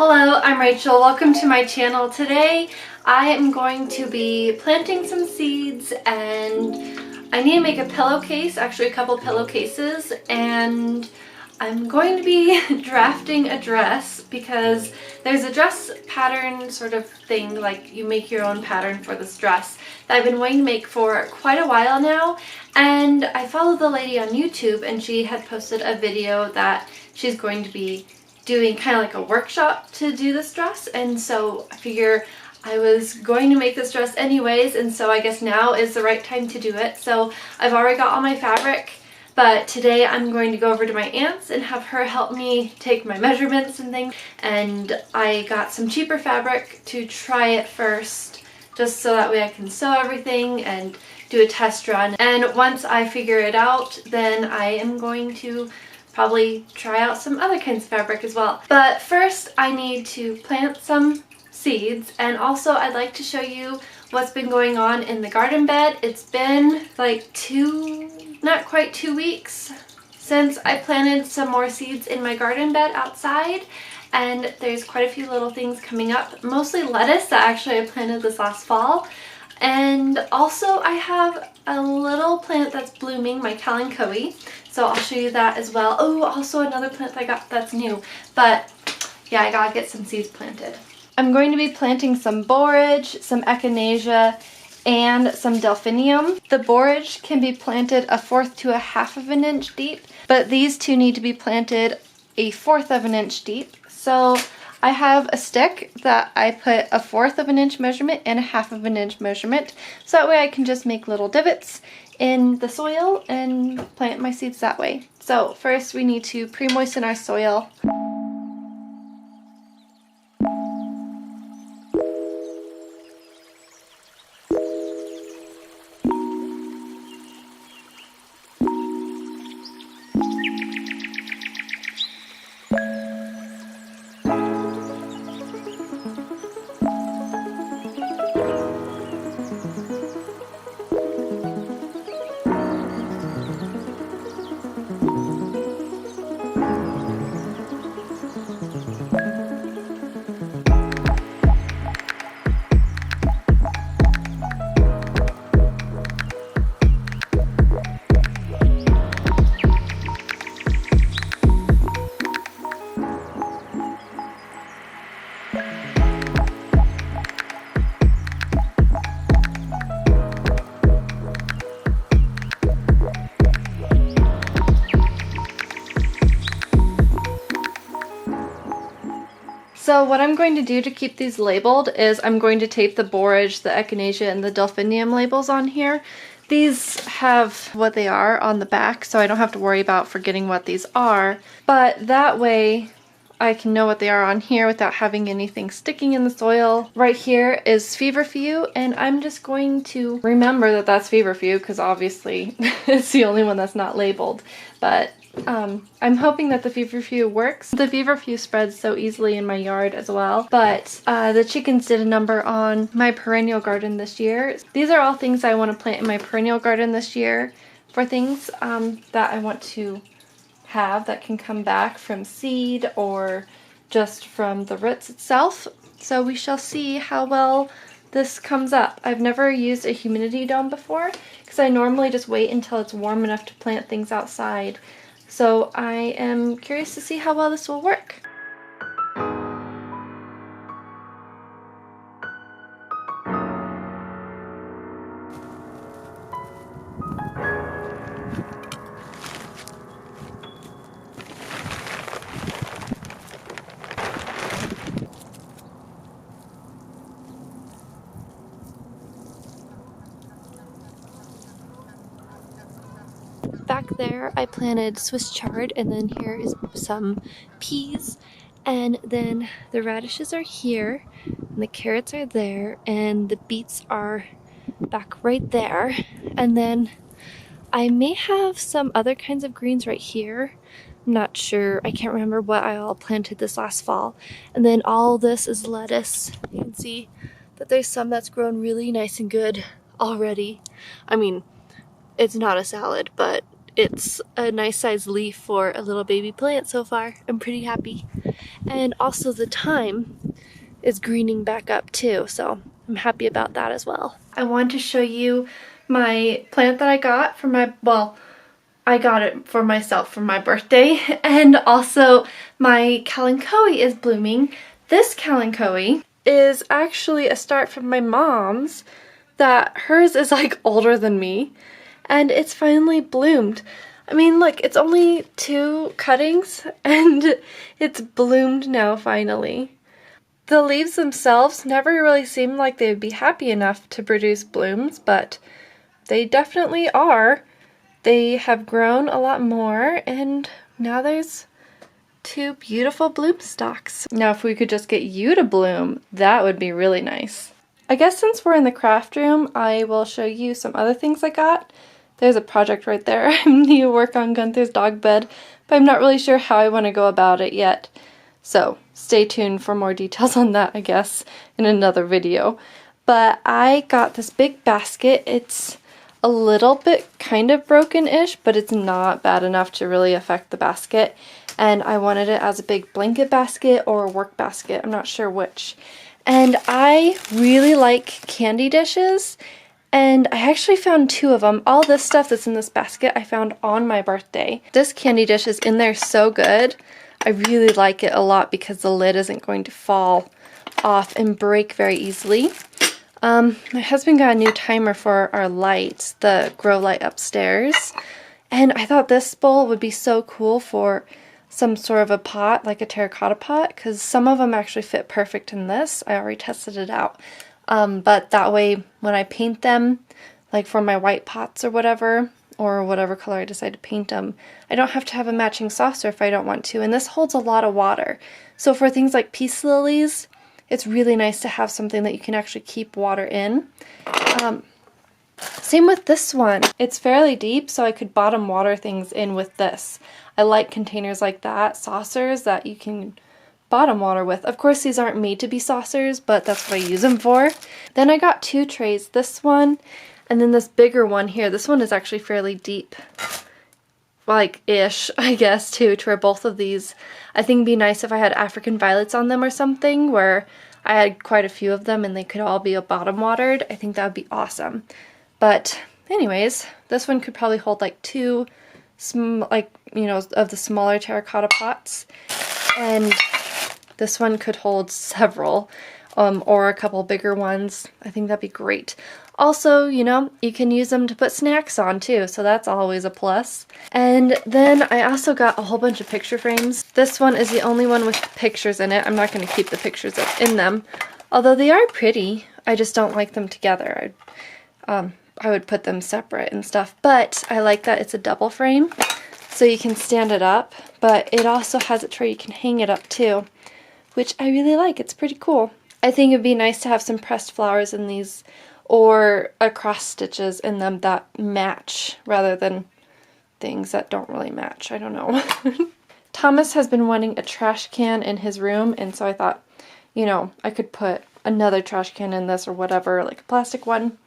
Hello, I'm Rachel. Welcome to my channel. Today I am going to be planting some seeds and I need to make a pillowcase, actually a couple pillowcases, and I'm going to be drafting a dress because there's a dress pattern sort of thing, like you make your own pattern for this dress that I've been wanting to make for quite a while now. And I follow the lady on YouTube and she had posted a video that she's going to be doing kind of like a workshop to do this dress, and so I figure I was going to make this dress anyways, and so I guess now is the right time to do it. So I've already got all my fabric, but today I'm going to go over to my aunt's and have her help me take my measurements and things, and I got some cheaper fabric to try it first just so that way I can sew everything and do a test run, and once I figure it out then I am going to probably try out some other kinds of fabric as well. But first I need to plant some seeds, and also I'd like to show you what's been going on in the garden bed. It's been like not quite 2 weeks since I planted some more seeds in my garden bed outside, and there's quite a few little things coming up, mostly lettuce that actually I planted this last fall. And also I have a little plant that's blooming, my kalanchoe, so I'll show you that as well. Oh, also another plant I got that's new, but yeah, I gotta get some seeds planted. I'm going to be planting some borage, some echinacea, and some delphinium. The borage can be planted 1/4 to 1/2 of an inch deep, but these two need to be planted 1/4 of an inch deep. So I have a stick that I put 1/4 of an inch measurement and 1/2 of an inch measurement, so that way I can just make little divots in the soil and plant my seeds that way. So first we need to pre-moisten our soil. So what I'm going to do to keep these labeled is I'm going to tape the borage, the echinacea, and the delphinium labels on here. These have what they are on the back, so I don't have to worry about forgetting what these are, but that way I can know what they are on here without having anything sticking in the soil. Right here is feverfew, and I'm just going to remember that that's feverfew because obviously it's the only one that's not labeled, but I'm hoping that the feverfew works. The feverfew spreads so easily in my yard as well, but the chickens did a number on my perennial garden this year. These are all things I want to plant in my perennial garden this year for things that I want to have that can come back from seed or just from the roots itself. So we shall see how well this comes up. I've never used a humidity dome before because I normally just wait until it's warm enough to plant things outside. So I am curious to see how well this will work. Back there I planted Swiss chard, and then here is some peas, and then the radishes are here, and the carrots are there, and the beets are back right there, and then I may have some other kinds of greens right here. I'm not sure, I can't remember what I all planted this last fall. And then all this is lettuce. You can see that there's some that's grown really nice and good already. I mean, it's not a salad, but it's a nice sized leaf for a little baby plant so far. I'm pretty happy. And also the thyme is greening back up too, so I'm happy about that as well. I want to show you my plant that I got for my, well, I got it for myself for my birthday, and also my kalanchoe is blooming. This kalanchoe is actually a start from my mom's, that hers is like older than me, and it's finally bloomed. I mean, look, it's only 2 cuttings and it's bloomed now finally. The leaves themselves never really seemed like they would be happy enough to produce blooms, but they definitely are. They have grown a lot more, and now there's 2 beautiful bloom stalks. Now if we could just get you to bloom, that would be really nice. I guess since we're in the craft room, I will show you some other things I got. There's a project right there. I need to work on Gunther's dog bed, but I'm not really sure how I want to go about it yet. So stay tuned for more details on that, I guess, in another video. But I got this big basket. It's a little bit kind of broken-ish, but it's not bad enough to really affect the basket. And I wanted it as a big blanket basket or a work basket. I'm not sure which. And I really like candy dishes. And I actually found 2 of them. All this stuff that's in this basket I found on my birthday. This candy dish is in there so good. I really like it a lot because the lid isn't going to fall off and break very easily. My husband got a new timer for our lights, the grow light upstairs. And I thought this bowl would be so cool for some sort of a pot, like a terracotta pot, because some of them actually fit perfect in this. I already tested it out. But that way, when I paint them, like for my white pots or whatever color I decide to paint them, I don't have to have a matching saucer if I don't want to. And this holds a lot of water. So for things like peace lilies, it's really nice to have something that you can actually keep water in. Same with this one. It's fairly deep, so I could bottom water things in with this. I like containers like that, saucers that you can bottom water with. Of course, these aren't made to be saucers, but that's what I use them for. Then I got 2 trays, this one and then this bigger one here. This one is actually fairly deep, like ish, I guess, too, to where both of these, I think it'd be nice if I had African violets on them or something, where I had quite a few of them and they could all be bottom watered. I think that would be awesome. But anyways, this one could probably hold like 2 of the smaller terracotta pots, and this one could hold several, or a couple bigger ones. I think that'd be great. Also, you can use them to put snacks on too, so that's always a plus. And then I also got a whole bunch of picture frames. This one is the only one with pictures in it. I'm not going to keep the pictures in them, although they are pretty. I just don't like them together. I would put them separate and stuff, but I like that it's a double frame, so you can stand it up, but it also has it where you can hang it up too, which I really like. It's pretty cool. I think it'd be nice to have some pressed flowers in these, or cross stitches in them that match rather than things that don't really match. I don't know. Thomas has been wanting a trash can in his room, and so I thought, I could put another trash can in this or whatever, like a plastic one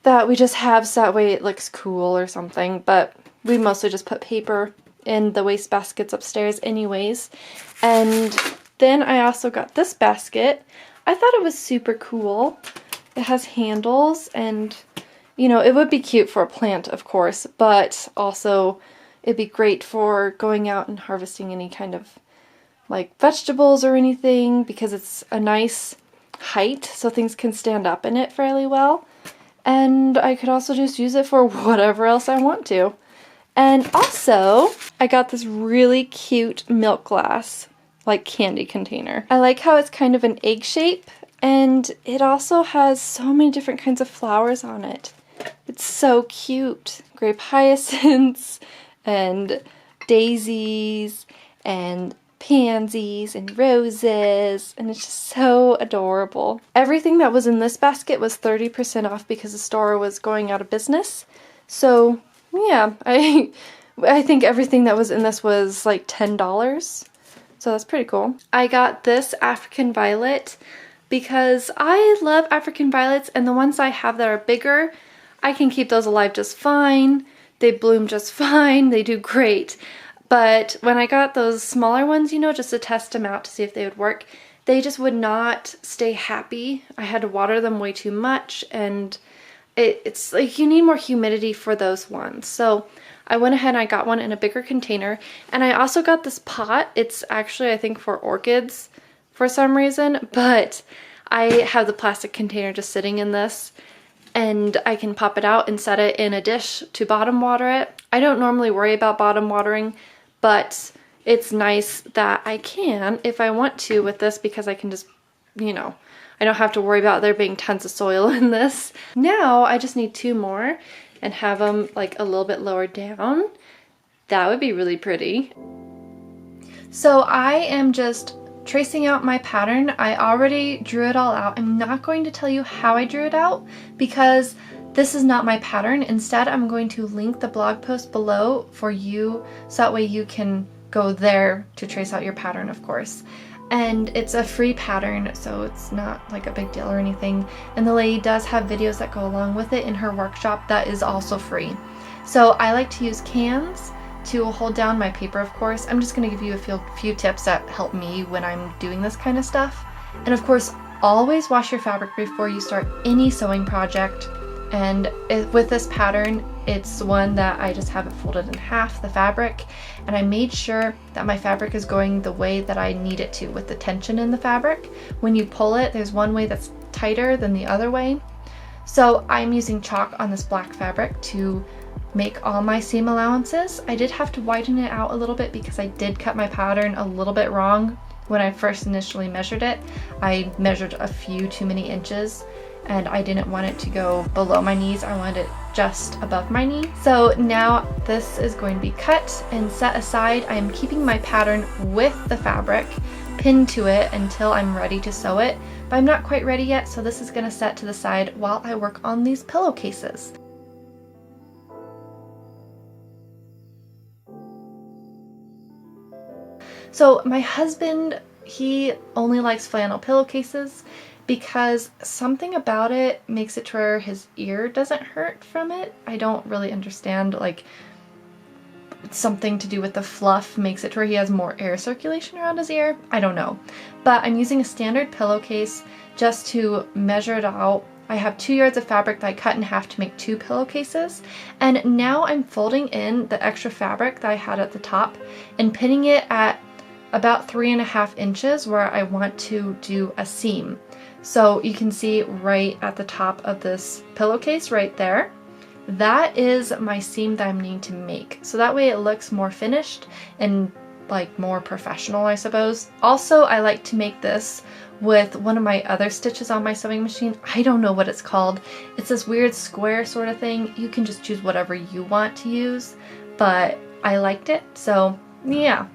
that we just have so that way it looks cool or something, but we mostly just put paper in the waste baskets upstairs anyways. And then I also got this basket. I thought it was super cool. It has handles, and it would be cute for a plant, of course, but also it'd be great for going out and harvesting any kind of like vegetables or anything, because it's a nice height so things can stand up in it fairly well. And I could also just use it for whatever else I want to. And also, I got this really cute milk glass, like candy container. I like how it's kind of an egg shape, and it also has so many different kinds of flowers on it. It's so cute. Grape hyacinths, and daisies, and pansies, and roses, and it's just so adorable. Everything that was in this basket was 30% off because the store was going out of business. So yeah, I think everything that was in this was like $10. So that's pretty cool. I got this African violet because I love African violets, and the ones I have that are bigger, I can keep those alive just fine. They bloom just fine. They do great. But when I got those smaller ones, you know, just to test them out to see if they would work, they just would not stay happy. I had to water them way too much, and it's like you need more humidity for those ones. So I went ahead and I got one in a bigger container, and I also got this pot. It's actually, I think, for orchids for some reason, but I have the plastic container just sitting in this, and I can pop it out and set it in a dish to bottom water it. I don't normally worry about bottom watering, but it's nice that I can if I want to with this, because I can just, you know, I don't have to worry about there being tons of soil in this. Now I just need 2 more and have them like a little bit lower down. That would be really pretty. So I am just tracing out my pattern. I already drew it all out. I'm not going to tell you how I drew it out because this is not my pattern. Instead, I'm going to link the blog post below for you, so that way you can go there to trace out your pattern, of course. And it's a free pattern, so it's not like a big deal or anything. And the lady does have videos that go along with it in her workshop that is also free. So I like to use cans to hold down my paper, of course. I'm just going to give you a few tips that help me when I'm doing this kind of stuff. And of course, always wash your fabric before you start any sewing project. And with this pattern, it's one that I just have it folded in half, the fabric, and I made sure that my fabric is going the way that I need it to with the tension in the fabric. When you pull it, there's one way that's tighter than the other way. So I'm using chalk on this black fabric to make all my seam allowances. I did have to widen it out a little bit because I did cut my pattern a little bit wrong when I first initially measured it. I measured a few too many inches, and I didn't want it to go below my knees. I wanted it just above my knee. So now this is going to be cut and set aside. I am keeping my pattern with the fabric pinned to it until I'm ready to sew it, but I'm not quite ready yet, so this is going to set to the side while I work on these pillowcases. So my husband, he only likes flannel pillowcases because something about it makes it to where his ear doesn't hurt from it. I don't really understand, like something to do with the fluff makes it to where he has more air circulation around his ear. I don't know. But I'm using a standard pillowcase just to measure it out. I have 2 yards of fabric that I cut in half to make 2 pillowcases. And now I'm folding in the extra fabric that I had at the top and pinning it at about 3.5 inches where I want to do a seam. So you can see right at the top of this pillowcase right there, that is my seam that I'm needing to make. So that way it looks more finished and like more professional, I suppose. Also, I like to make this with one of my other stitches on my sewing machine. I don't know what it's called. It's this weird square sort of thing. You can just choose whatever you want to use, but I liked it, so yeah.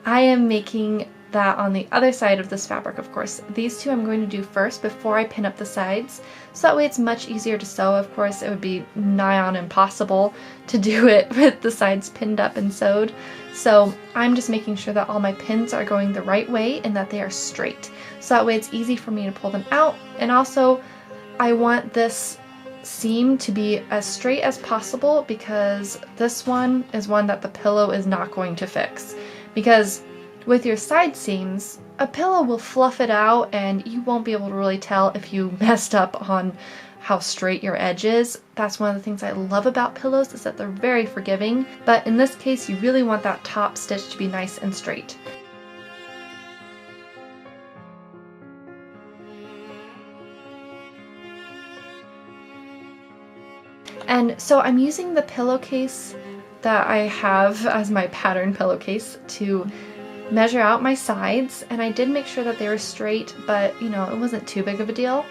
I am making that on the other side of this fabric, of course. These 2 I'm going to do first before I pin up the sides, so that way it's much easier to sew. Of course, it would be nigh on impossible to do it with the sides pinned up and sewed. So I'm just making sure that all my pins are going the right way and that they are straight. So that way it's easy for me to pull them out. And also, I want this seam to be as straight as possible because this one is one that the pillow is not going to fix. Because with your side seams, a pillow will fluff it out and you won't be able to really tell if you messed up on how straight your edge is. That's one of the things I love about pillows, is that they're very forgiving, but in this case you really want that top stitch to be nice and straight. And so I'm using the pillowcase that I have as my pattern pillowcase to measure out my sides, and I did make sure that they were straight, but you know, it wasn't too big of a deal.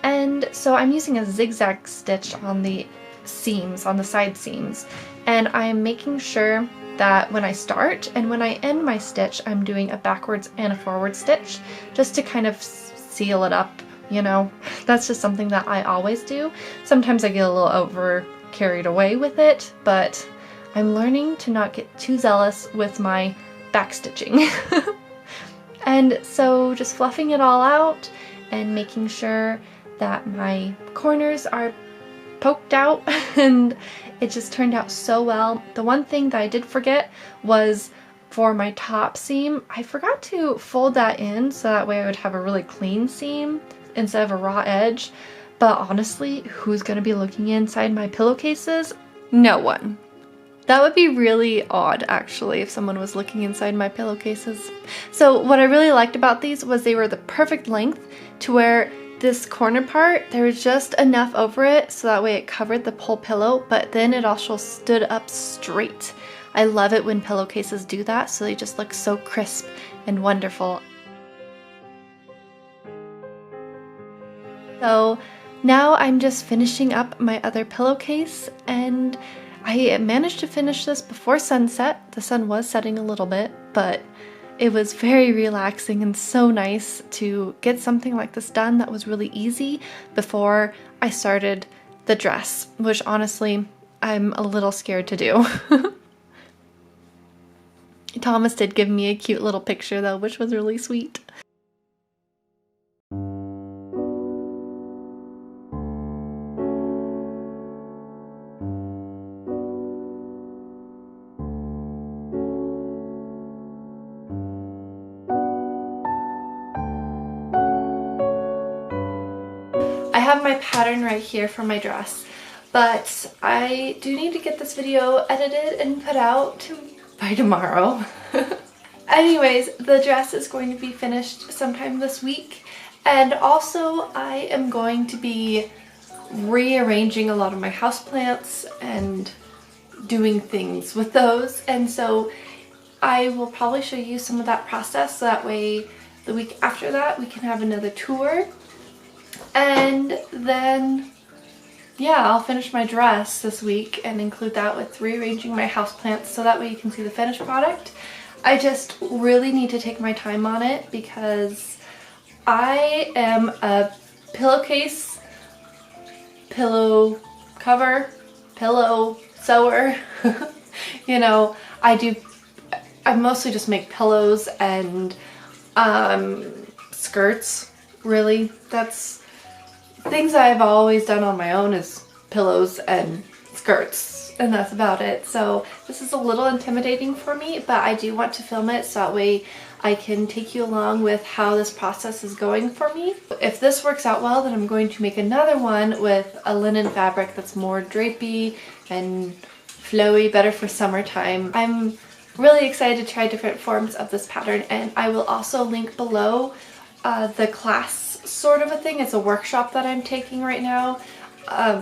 And so I'm using a zigzag stitch on the seams, on the side seams, and I'm making sure that when I start and when I end my stitch, I'm doing a backwards and a forward stitch just to kind of seal it up. You know, that's just something that I always do. Sometimes I get a little carried away with it, but I'm learning to not get too zealous with my back stitching. And so just fluffing it all out and making sure that my corners are poked out and it just turned out so well. The one thing that I did forget was for my top seam, I forgot to fold that in so that way I would have a really clean seam instead of a raw edge. But honestly, who's gonna be looking inside my pillowcases? No one. That would be really odd, actually, if someone was looking inside my pillowcases. So what I really liked about these was they were the perfect length to where this corner part, there was just enough over it so that way it covered the whole pillow, but then it also stood up straight. I love it when pillowcases do that, so they just look so crisp and wonderful. So now I'm just finishing up my other pillowcase, and I managed to finish this before sunset. The sun was setting a little bit, but it was very relaxing and so nice to get something like this done that was really easy before I started the dress, which honestly, I'm a little scared to do. Thomas did give me a cute little picture though, which was really sweet. I have my pattern right here for my dress, but I do need to get this video edited and put out by tomorrow. Anyways, the dress is going to be finished sometime this week, and also I am going to be rearranging a lot of my houseplants and doing things with those, and so I will probably show you some of that process so that way the week after that we can have another tour. And then, yeah, I'll finish my dress this week and include that with rearranging my houseplants so that way you can see the finished product. I just really need to take my time on it because I am a pillowcase, pillow cover, pillow sewer. You know, I mostly just make pillows and skirts, really. That's things I've always done on my own is pillows and skirts, and that's about it. So this is a little intimidating for me, but I do want to film it so that way I can take you along with how this process is going for me. If this works out well, then I'm going to make another one with a linen fabric that's more drapey and flowy, better for summertime. I'm really excited to try different forms of this pattern, and I will also link below the class sort of a thing. It's a workshop that I'm taking right now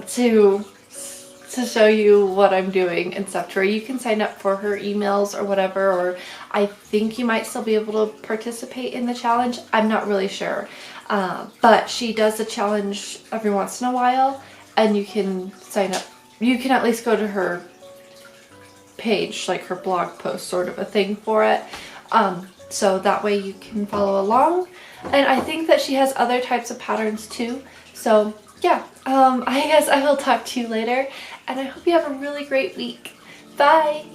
to show you what I'm doing and stuff, to where you can sign up for her emails or whatever, or I think you might still be able to participate in the challenge. I'm not really sure, but she does the challenge every once in a while, and you can sign up. You can at least go to her page, like her blog post sort of a thing for it, so that way you can follow along. And I think that she has other types of patterns too. So yeah, I guess I will talk to you later, and I hope you have a really great week. Bye!